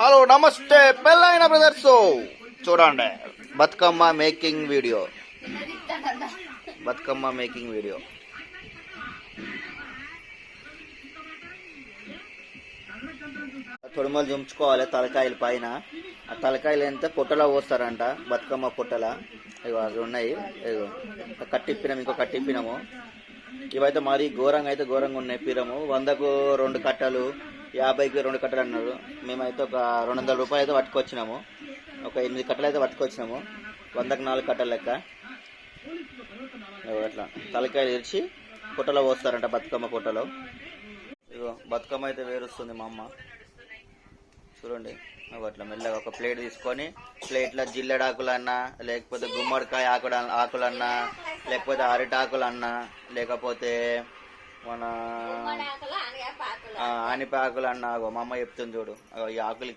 Hello నమస్తే పెళ్ళైన brothers. చూడండి బతుకమ్మ మేకింగ్ వీడియో. తొడుమలు చుంచుకోవాలి తలకాయల పైన. ఆ తలకాయలు ఎంత పొట్టలో పోస్తారంట, బతుకమ్మ పొట్టల. ఇగో అవి ఉన్నాయి, ఇగో కట్టిప్పినాము, ఇంకో కట్టిప్పినాము. ఇవైతే మరీ ఘోరంగా ఉన్నాయి. పిరము 100కు 2 కట్టలు, 50కి 2 కట్టలు అన్నారు. మేమైతే ఒక 200 రూపాయలు అయితే పట్టుకొచ్చినాము. ఒక 8 కట్టలు అయితే పట్టుకొచ్చినాము. 100కు 4 కట్టలు లెక్క. అట్లా తలకాయలు ఇరిచి పొట్టలో పోస్తారంట, బతుకమ్మ పొట్టలో. ఇగో బతుకమ్మ అయితే వేరుస్తుంది మా అమ్మ. చూడండి అట్లా మెల్లగా ఒక ప్లేట్ తీసుకొని, ప్లేట్లో జిల్లెడాకులన్నా, లేకపోతే గుమ్మడికాయ ఆకులన్నా, లేకపోతే అరిటాకులన్నా, లేకపోతే మన ఆనిపాకులు అన్నా. మా అమ్మ చెప్తుంది చూడు, ఈ ఆకులు